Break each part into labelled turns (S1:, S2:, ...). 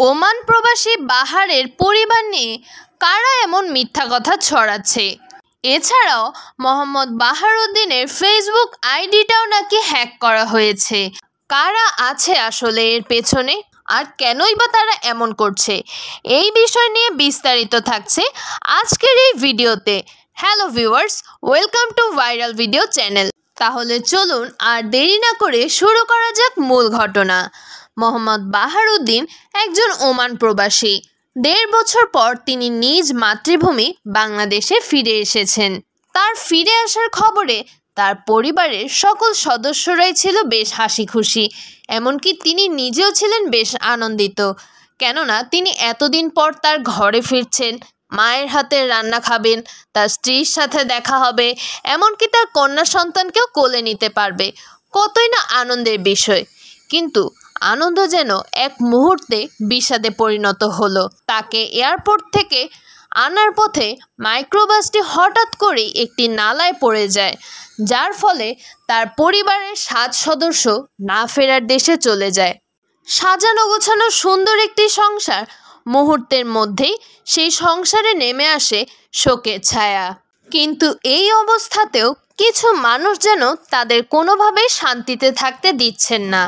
S1: Oman প্রবাসী বাহারের পরিবার নিয়ে কারা এমন মিথ্যা কথা ছড়াচ্ছে। এছাড়াও মোহাম্মদ বাহারউদ্দিনের ফেসবুক আইডিটাও নাকি হ্যাক করা হয়েছে। কারা আছে আসলে এর পেছনে, আর কেনই বা তারা এমন করছে, এই বিষয় নিয়ে বিস্তারিত থাকছে আজকের এই ভিডিওতে। Hello viewers, welcome to viral video channel. তাহলে চলুন আর দেরি না করে শুরু করা যাক মূল ঘটনা। মোহাম্মদ বাহারউদ্দিন একজন ওমান প্রবাসী। 1.5 বছর পর তিনি নিজ মাতৃভূমি বাংলাদেশে ফিরে এসেছেন। তার ফিরে আসার খবরে তার পরিবারের সকল সদস্যরাই ছিল বেশ হাসি খুশি, এমনকি তিনি নিজেও ছিলেন বেশ আনন্দিত। কেননা তিনি এতদিন পর তার ঘরে ফিরছেন, মায়ের হাতের রান্না খাবেন, তার স্ত্রীর সাথে দেখা হবে, এমনকি তার কন্যা সন্তানকেও কোলে নিতে পারবে। কতই না আনন্দের বিষয়। কিন্তু আনন্দ যেন এক মুহূর্তে বিষাদে পরিণত হলো। তাকে এয়ারপোর্ট থেকে আনার পথে মাইক্রোবাসটি হঠাৎ করেই একটি নালায় পড়ে যায়, যার ফলে তার পরিবারের 7 সদস্য না ফেরার দেশে চলে যায়। সাজানো গোছানো সুন্দর একটি সংসার, মুহূর্তের মধ্যেই সেই সংসারে নেমে আসে শোকের ছায়া। কিন্তু এই অবস্থাতেও কিছু মানুষ যেন তাদের কোনোভাবেই শান্তিতে থাকতে দিচ্ছেন না।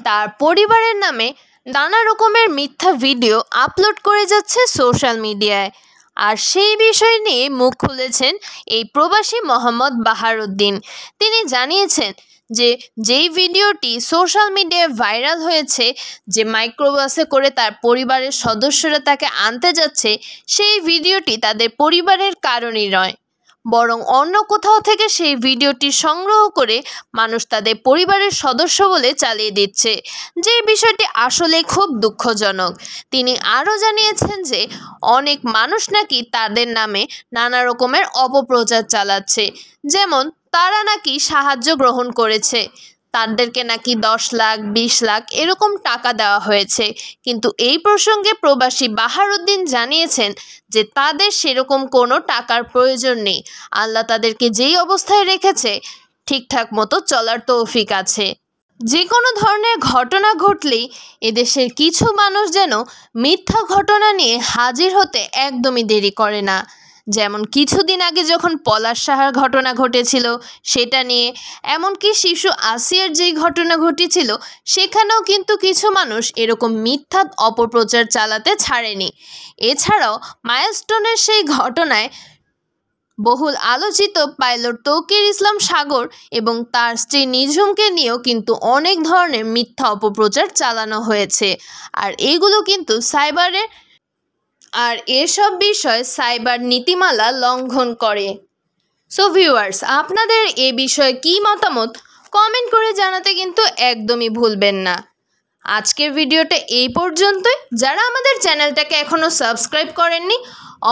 S1: তার পরিবারের নামে নানা রকমের মিথ্যা ভিডিও আপলোড করে যাচ্ছে সোশ্যাল মিডিয়ায়। আর সেই বিষয় নিয়ে মুখ খুলেছেন এই প্রবাসী মোহাম্মদ বাহারউদ্দিন। তিনি জানিয়েছেন যে যেই ভিডিওটি সোশ্যাল মিডিয়ায় ভাইরাল হয়েছে, যে মাইক্রোবাসে করে তার পরিবারের সদস্যরা তাকে আনতে যাচ্ছে, সেই ভিডিওটি তাদের পরিবারের কারণই নয়, বরং অন্য কোথাও থেকে সেই ভিডিওটি সংগ্রহ করে মানুষ তাদের পরিবারের সদস্য বলে চালিয়ে দিচ্ছে, যে বিষয়টি আসলে খুব দুঃখজনক। তিনি আরও জানিয়েছেন যে অনেক মানুষ নাকি তাদের নামে নানা রকমের অপপ্রচার চালাচ্ছে, যেমন তারা নাকি সাহায্য গ্রহণ করেছে, তাদেরকে নাকি 10 লাখ 20 লাখ এরকম টাকা দেওয়া হয়েছে। কিন্তু এই প্রসঙ্গে প্রবাসী বাহারউদ্দিন জানিয়েছেন যে তাদের সেরকম কোনো টাকার প্রয়োজন নেই। আল্লাহ তাদেরকে যেই অবস্থায় রেখেছে ঠিকঠাক মতো চলার তৌফিক আছে। যে কোনো ধরনের ঘটনা ঘটলেই এদেশের কিছু মানুষ যেন মিথ্যা ঘটনা নিয়ে হাজির হতে একদমই দেরি করে না। যেমন কিছুদিন আগে যখন পলাশ সাহার ঘটনা ঘটেছিল সেটা নিয়ে, এমনকি শিশু আসিয়ার যেই ঘটনা ঘটেছিল সেখানেও কিন্তু কিছু মানুষ এরকম মিথ্যা অপপ্রচার চালাতে ছাড়েনি। এছাড়াও মাইলস্টোনের সেই ঘটনায় বহুল আলোচিত পাইলট তৌকির ইসলাম সাগর এবং তার স্ত্রী নিঝুমকে নিয়েও কিন্তু অনেক ধরনের মিথ্যা অপপ্রচার চালানো হয়েছে। আর এইগুলো কিন্তু এসব বিষয় সাইবার নীতিমালা লঙ্ঘন করে। সো ভিউয়ার্স, আপনাদের এ বিষয়ে কী মতামত কমেন্ট করে জানাতে কিন্তু একদমই ভুলবেন না। আজকের ভিডিওটা এই পর্যন্তই। যারা আমাদের চ্যানেলটাকে এখনও সাবস্ক্রাইব করেননি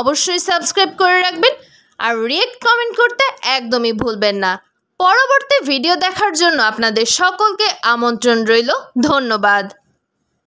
S1: অবশ্যই সাবস্ক্রাইব করে রাখবেন, আর রিয়েক্ট কমেন্ট করতে একদমই ভুলবেন না। পরবর্তী ভিডিও দেখার জন্য আপনাদের সকলকে আমন্ত্রণ রইল। ধন্যবাদ।